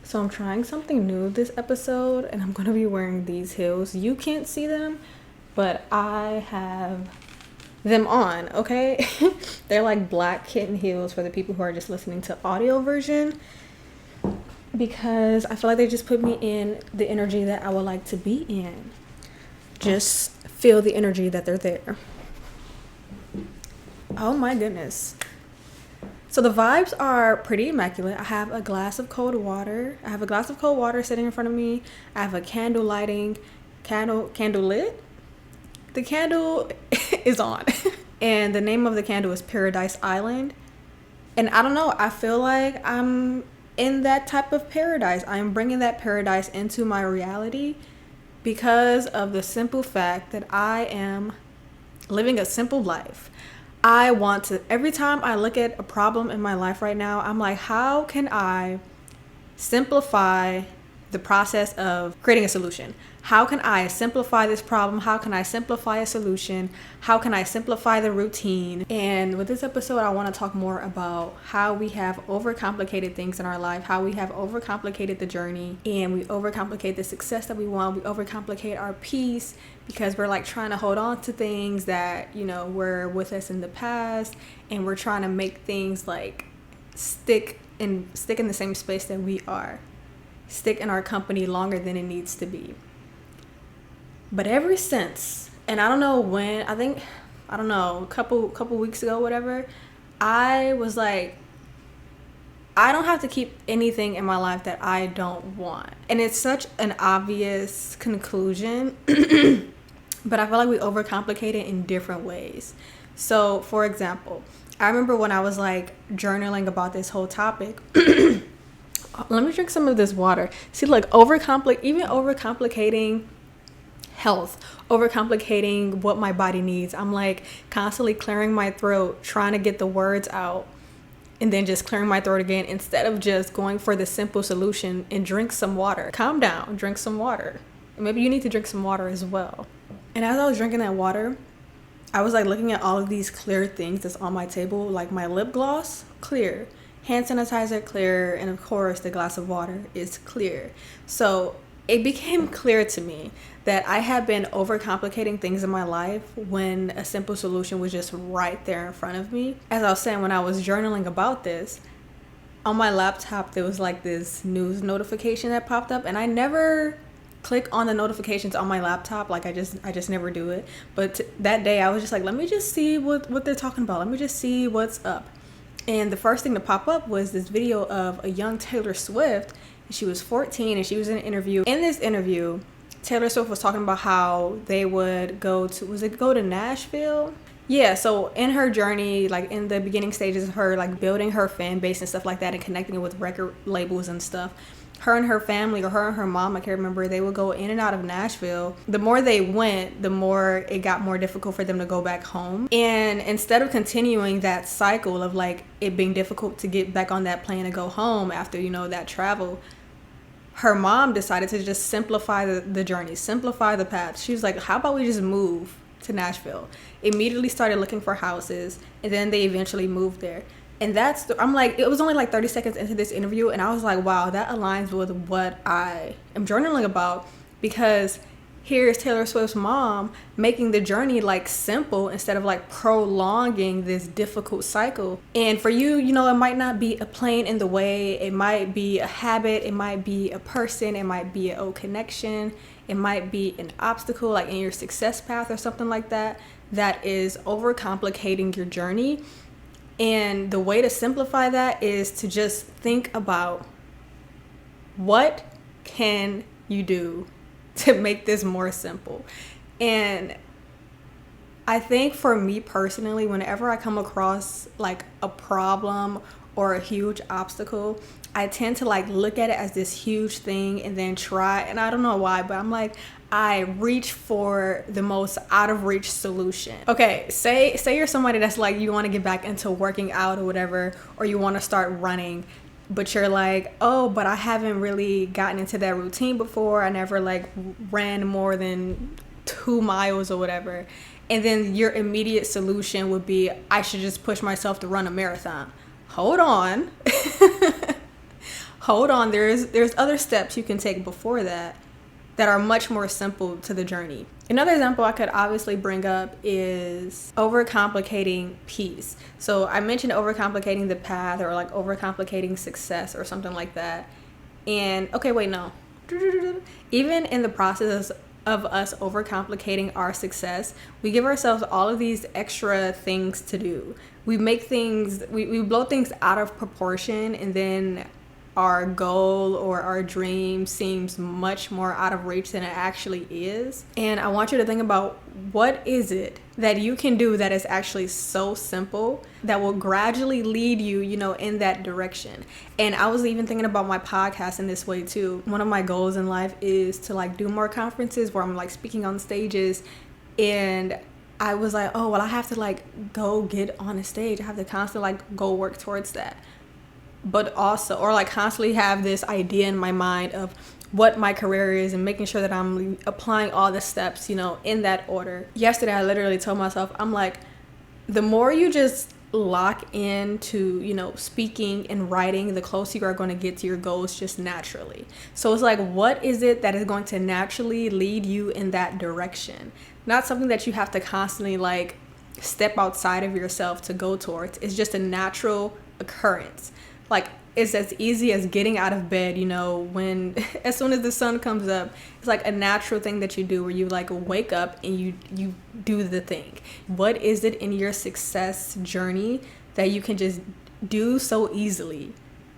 So I'm trying something new this episode, and I'm gonna be wearing these heels. You can't see them, but I have them on, okay? They're like black kitten heels for the people who are just listening to audio version, because I feel like they just put me in the energy that I would like to be in. Just feel the energy that they're there. Oh my goodness. So the vibes are pretty immaculate. I have a glass of cold water. I have a glass of cold water sitting in front of me. I have a candle lit. The candle is on. And the name of the candle is Paradise Island. And I don't know, I feel like I'm in that type of paradise. I'm bringing that paradise into my reality because of the simple fact that I am living a simple life. I want to, every time I look at a problem in my life right now, I'm like, how can I simplify the process of creating a solution? How can I simplify this problem? How can I simplify a solution? How can I simplify the routine? And with this episode, I want to talk more about how we have overcomplicated things in our life, how we have overcomplicated the journey, and we overcomplicate the success that we want. We overcomplicate our peace because we're like trying to hold on to things that, you know, were with us in the past, and we're trying to make things like stick in the same space that we are, stick in our company longer than it needs to be. But ever since, and I don't know when, I don't know, a couple weeks ago, whatever, I was like, I don't have to keep anything in my life that I don't want. And it's such an obvious conclusion, but I feel like we overcomplicate it in different ways. So, for example, I remember when I was like journaling about this whole topic. Let me drink some of this water. See, like overcomplicating health, overcomplicating what my body needs. I'm like constantly clearing my throat, trying to get the words out, and then just clearing my throat again instead of just going for the simple solution and drink some water. Calm down, drink some water. And maybe you need to drink some water as well. And as I was drinking that water, I was like looking at all of these clear things that's on my table, like my lip gloss, clear, hand sanitizer, clear, and of course the glass of water is clear. So it became clear to me that I had been overcomplicating things in my life when a simple solution was just right there in front of me. As I was saying, when I was journaling about this, on my laptop there was like this news notification that popped up, and I never click on the notifications on my laptop. Like I just never do it. But that day I was just like, let me just see what they're talking about. Let me just see what's up. And the first thing to pop up was this video of a young Taylor Swift. She was 14 and she was in an interview. In this interview, Taylor Swift was talking about how they would go to Nashville? Yeah, so in her journey, like in the beginning stages of her like building her fan base and stuff like that and connecting it with record labels and stuff, her and her family, or her and her mom, I can't remember, they would go in and out of Nashville. The more they went, the more it got more difficult for them to go back home. And instead of continuing that cycle of like it being difficult to get back on that plane and go home after, you know, that travel, her mom decided to just simplify the journey, simplify the path. She was like, how about we just move to Nashville? Immediately started looking for houses, and then they eventually moved there. And I'm like, it was only like 30 seconds into this interview, and I was like, wow, that aligns with what I am journaling about, because here's Taylor Swift's mom making the journey like simple instead of like prolonging this difficult cycle. And for you, you know, it might not be a plane in the way. It might be a habit. It might be a person. It might be an old connection. It might be an obstacle like in your success path or something like that, that is overcomplicating your journey. And the way to simplify that is to just think about, what can you do to make this more simple? And I think for me personally, whenever I come across like a problem or a huge obstacle, I tend to like look at it as this huge thing and then try, and I don't know why, but I'm like, I reach for the most out of reach solution. Okay, say you're somebody that's like, you want to get back into working out or whatever, or you want to start running, but you're like, oh, but I haven't really gotten into that routine before. I never like ran more than 2 miles or whatever. And then your immediate solution would be, I should just push myself to run a marathon. Hold on. hold on, there's other steps you can take before that are much more simple to the journey. Another example I could obviously bring up is overcomplicating peace. So I mentioned overcomplicating the path, or like overcomplicating success or something like that. And okay, wait, no. Even in the process of us overcomplicating our success, we give ourselves all of these extra things to do. We make things, we blow things out of proportion, and then our goal or our dream seems much more out of reach than it actually is. And I want you to think about, what is it that you can do that is actually so simple that will gradually lead you, in that direction. And I was even thinking about my podcast in this way too. One of my goals in life is to like do more conferences where I'm like speaking on stages, and I was like, oh, well, I have to like go get on a stage. I have to constantly like go work towards that. But also, or like constantly have this idea in my mind of what my career is, and making sure that I'm applying all the steps, in that order. Yesterday, I literally told myself, I'm like, the more you just lock into, speaking and writing, the closer you are going to get to your goals just naturally. So it's like, what is it that is going to naturally lead you in that direction? Not something that you have to constantly like step outside of yourself to go towards. It's just a natural occurrence. Like, it's as easy as getting out of bed, when as soon as the sun comes up. It's like a natural thing that you do, where you like wake up and you do the thing. What is it in your success journey that you can just do so easily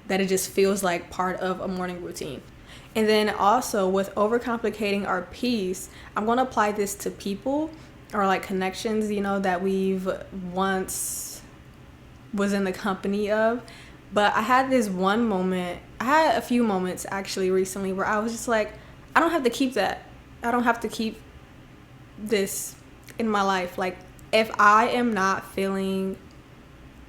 that it just feels like part of a morning routine? And then also with overcomplicating our peace, I'm going to apply this to people, or like connections, that we've once was in the company of. But I had this one moment, I had a few moments actually recently, where I was just like, I don't have to keep that. I don't have to keep this in my life. Like, if I am not feeling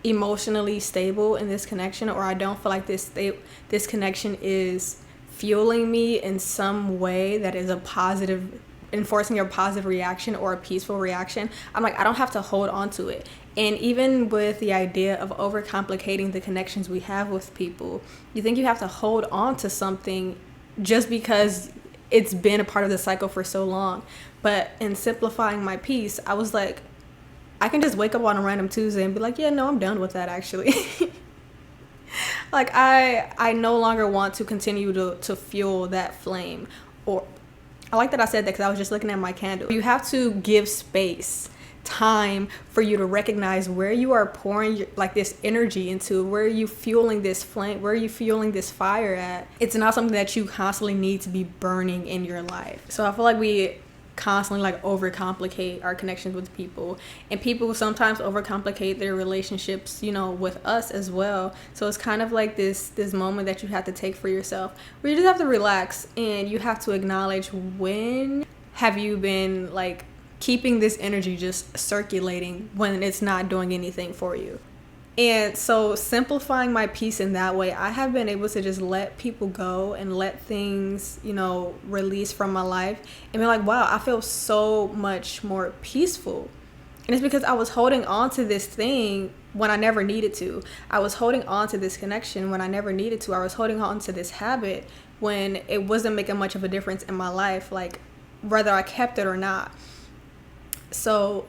emotionally stable in this connection, or I don't feel like this connection is fueling me in some way that is a positive, enforcing a positive reaction or a peaceful reaction, I'm like, I don't have to hold on to it. And even with the idea of overcomplicating the connections we have with people, you think you have to hold on to something just because it's been a part of the cycle for so long. But in simplifying my peace, I was like, I can just wake up on a random Tuesday and be like, yeah, no, I'm done with that actually. Like, I no longer want to continue to fuel that flame. Or I like that I said that, because I was just looking at my candle. You have to give space, time, for you to recognize where you are pouring like this energy into, where are you fueling this flame, where are you fueling this fire at. It's not something that you constantly need to be burning in your life. So I feel like we constantly like overcomplicate our connections with people, and people sometimes overcomplicate their relationships, with us as well. So it's kind of like this moment that you have to take for yourself, where you just have to relax, and you have to acknowledge, when have you been like keeping this energy just circulating when it's not doing anything for you. And so simplifying my peace in that way, I have been able to just let people go and let things, release from my life, and be like, wow, I feel so much more peaceful. And it's because I was holding on to this thing when I never needed to. I was holding on to this connection when I never needed to. I was holding on to this habit when it wasn't making much of a difference in my life, like whether I kept it or not. So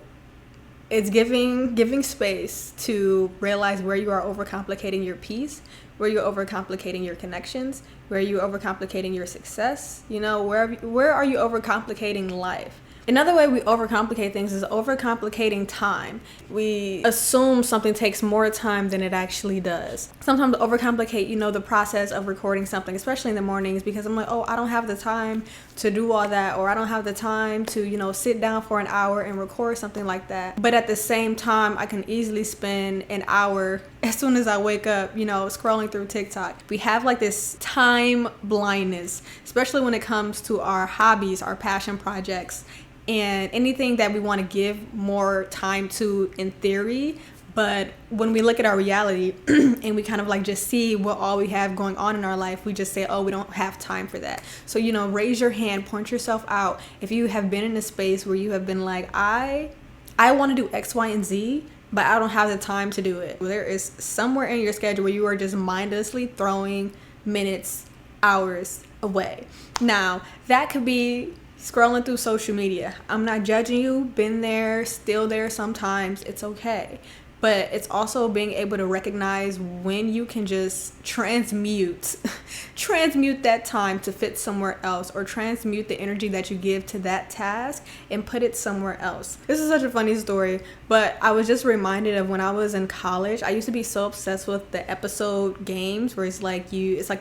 it's giving space to realize where you are overcomplicating your peace, where you're overcomplicating your connections, where you're overcomplicating your success, where are you overcomplicating life? Another way we overcomplicate things is overcomplicating time. We assume something takes more time than it actually does. Sometimes overcomplicate, the process of recording something, especially in the mornings, because I'm like, oh, I don't have the time to do all that, or I don't have the time to, sit down for an hour and record something like that. But at the same time, I can easily spend an hour as soon as I wake up, scrolling through TikTok. We have like this time blindness, especially when it comes to our hobbies, our passion projects, and anything that we want to give more time to in theory. But when we look at our reality and we kind of like just see what all we have going on in our life, we just say, oh, we don't have time for that. So, raise your hand, point yourself out. If you have been in a space where you have been like, I want to do X, Y, and Z, but I don't have the time to do it. There is somewhere in your schedule where you are just mindlessly throwing minutes, hours away. Now, that could be scrolling through social media. I'm not judging you. Been there, still there sometimes. It's okay. But it's also being able to recognize when you can just transmute that time to fit somewhere else, or transmute the energy that you give to that task and put it somewhere else. This is such a funny story, but I was just reminded of when I was in college. I used to be so obsessed with the episode games where it's like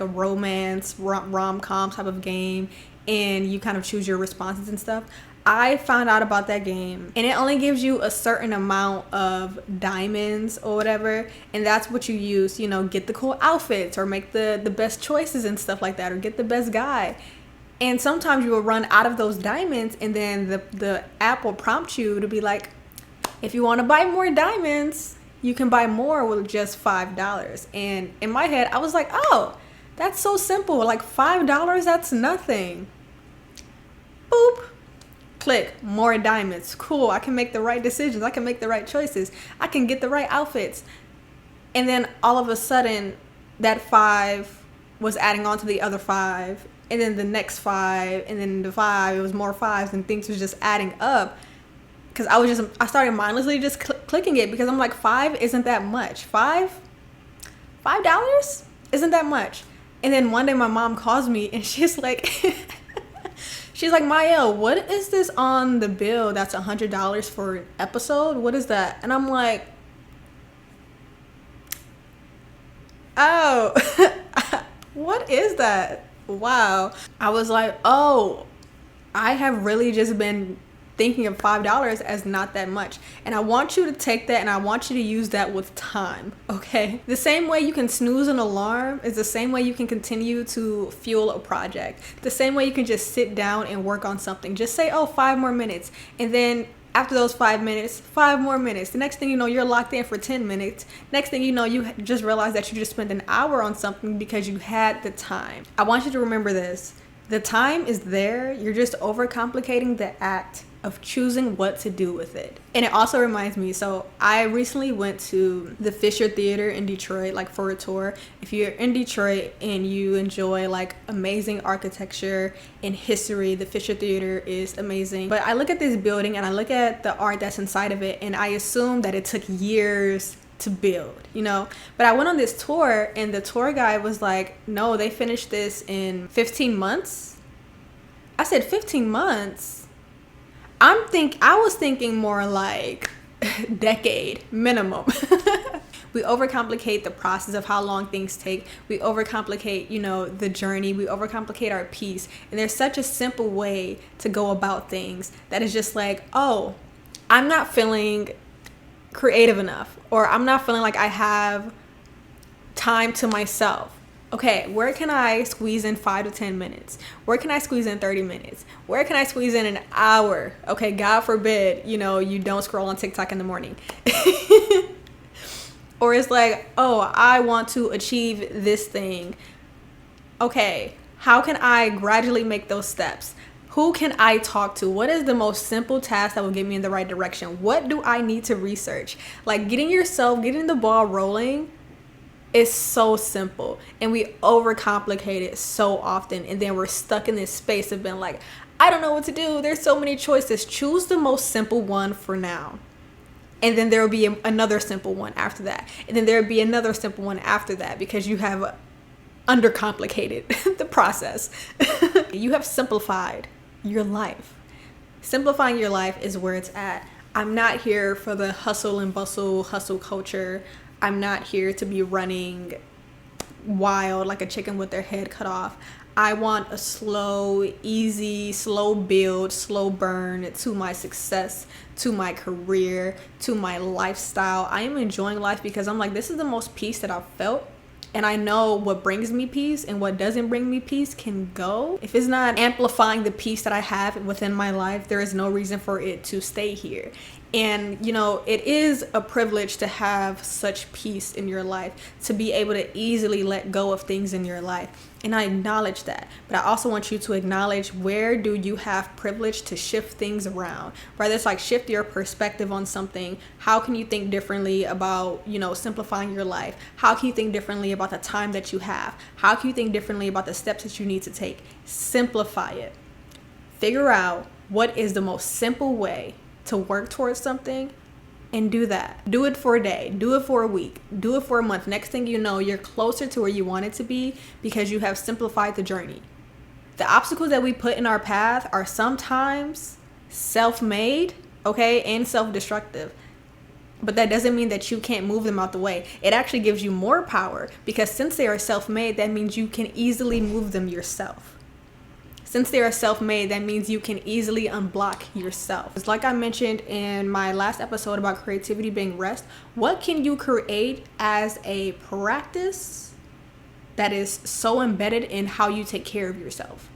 a romance, rom-com type of game, and you kind of choose your responses and stuff. I found out about that game, and it only gives you a certain amount of diamonds or whatever, and that's what you use, get the cool outfits or make the best choices and stuff like that, or get the best guy. And sometimes you will run out of those diamonds, and then the app will prompt you to be like, if you want to buy more diamonds, you can buy more with just $5. And in my head, I was like, oh, that's so simple. Like $5, that's nothing. Boop. Click, more diamonds. Cool, I can make the right decisions. I can make the right choices. I can get the right outfits. And then all of a sudden, that 5 was adding on to the other 5. And then the next 5. And then the 5, it was more 5s. And things was just adding up. Because I started mindlessly just clicking it. Because I'm like, 5 isn't that much. $5 isn't that much. And then one day my mom calls me and she's like... She's like, Mielle, what is this on the bill that's $100 for an episode? What is that? And I'm like, oh, what is that? Wow. I was like, oh, I have really just been thinking of $5 as not that much. And I want you to take that and I want you to use that with time, okay? The same way you can snooze an alarm is the same way you can continue to fuel a project. The same way you can just sit down and work on something. Just say, oh, 5 more minutes. And then after those 5 minutes, 5 more minutes. The next thing you know, you're locked in for 10 minutes. Next thing you know, you just realize that you just spent an hour on something because you had the time. I want you to remember this. The time is there. You're just overcomplicating the act of choosing what to do with it. And it also reminds me, so I recently went to the Fisher Theater in Detroit, like for a tour. If you're in Detroit and you enjoy like amazing architecture and history, the Fisher Theater is amazing. But I look at this building and I look at the art that's inside of it, and I assume that it took years to build, But I went on this tour and the tour guide was like, no, they finished this in 15 months. I said, 15 months? I was thinking more like decade minimum. We overcomplicate the process of how long things take. We overcomplicate, the journey. We overcomplicate our piece. And there's such a simple way to go about things that is just like, oh, I'm not feeling creative enough, or I'm not feeling like I have time to myself. Okay, where can I squeeze in 5 to 10 minutes? Where can I squeeze in 30 minutes? Where can I squeeze in an hour? Okay, God forbid, you don't scroll on TikTok in the morning. Or it's like, oh, I want to achieve this thing. Okay, how can I gradually make those steps? Who can I talk to? What is the most simple task that will get me in the right direction? What do I need to research? Like getting the ball rolling is so simple, and we overcomplicate it so often, and then we're stuck in this space of being like, I don't know what to do. There's so many choices. Choose the most simple one for now. And then there will be another simple one after that. And then there will be another simple one after that, because you have undercomplicated the process. You have simplified your life. Simplifying your life is where it's at. I'm not here for the hustle and bustle, hustle culture. I'm not here to be running wild like a chicken with their head cut off. I want a slow, easy, slow build, slow burn to my success, to my career, to my lifestyle. I am enjoying life because I'm like, this is the most peace that I've felt. And I know what brings me peace and what doesn't bring me peace can go. If it's not amplifying the peace that I have within my life, there is no reason for it to stay here. And, you know, it is a privilege to have such peace in your life, to be able to easily let go of things in your life. And I acknowledge that. But I also want you to acknowledge, where do you have privilege to shift things around? Whether it's like shift your perspective on something. How can you think differently about, you know, simplifying your life? How can you think differently about the time that you have? How can you think differently about the steps that you need to take? Simplify it. Figure out what is the most simple way to work towards something, and do that. Do it for a day, do it for a week, do it for a month. Next thing you know, you're closer to where you want it to be because you have simplified the journey. The obstacles that we put in our path are sometimes self-made, okay, and self-destructive. But that doesn't mean that you can't move them out the way. It actually gives you more power, because since they are self-made, that means you can easily move them yourself. Since they are self-made, that means you can easily unblock yourself. It's like I mentioned in my last episode about creativity being rest. What can you create as a practice that is so embedded in how you take care of yourself?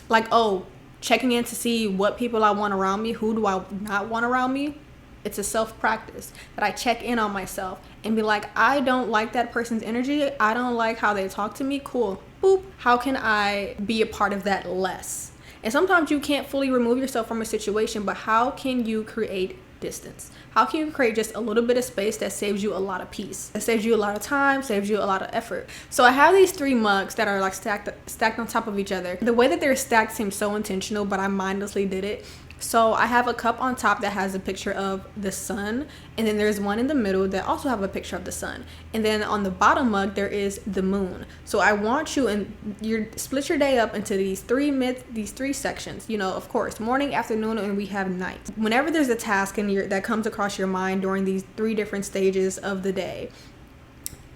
Like, oh, checking in to see what people I want around me, who do I not want around me. It's a self-practice that I check in on myself and be like, I don't like that person's energy. I don't like how they talk to me. Cool. Boop. How can I be a part of that less? And sometimes you can't fully remove yourself from a situation, but how can you create distance? How can you create just a little bit of space that saves you a lot of peace? That saves you a lot of time, saves you a lot of effort. So I have these 3 mugs that are like stacked on top of each other. The way that they're stacked seems so intentional, but I mindlessly did it. So I have a cup on top that has a picture of the sun, and then there's one in the middle that also have a picture of the sun, and then on the bottom mug there is the moon. So I want you, and you split your day up into these three sections. You know, of course, morning, afternoon, and we have night. Whenever there's a task that comes across your mind during these 3 different stages of the day,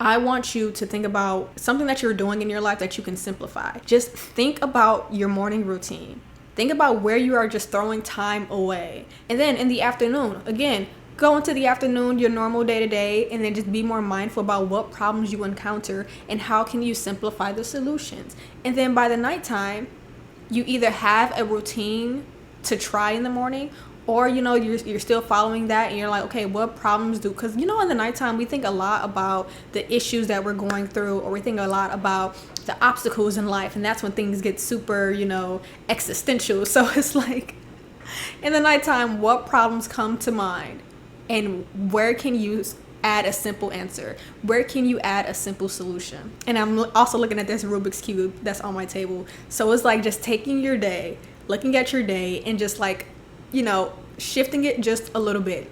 I want you to think about something that you're doing in your life that you can simplify. Just think about your morning routine. Think about where you are just throwing time away. And then in the afternoon, again, go into the afternoon, your normal day-to-day, and then just be more mindful about what problems you encounter and how can you simplify the solutions. And then by the nighttime, you either have a routine to try in the morning, or, you know, you're still following that and you're like, okay, what problems do, because, you know, in the nighttime we think a lot about the issues that we're going through, or we think a lot about the obstacles in life, and that's when things get super, you know, existential. So it's like, in the nighttime, what problems come to mind, and where can you add a simple answer? Where can you add a simple solution? And I'm also looking at this Rubik's Cube that's on my table. So it's like just taking your day, looking at your day, and just like, you know, shifting it just a little bit,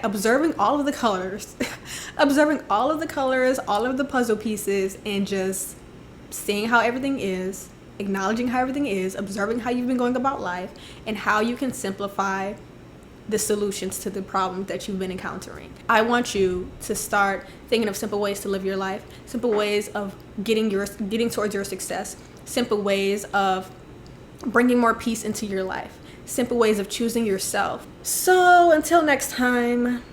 observing all of the colors, observing all of the colors, all of the puzzle pieces, and just seeing how everything is, acknowledging how everything is, observing how you've been going about life, and how you can simplify the solutions to the problems that you've been encountering. I want you to start thinking of simple ways to live your life, simple ways of getting towards your success, simple ways of bringing more peace into your life, simple ways of choosing yourself. So until next time,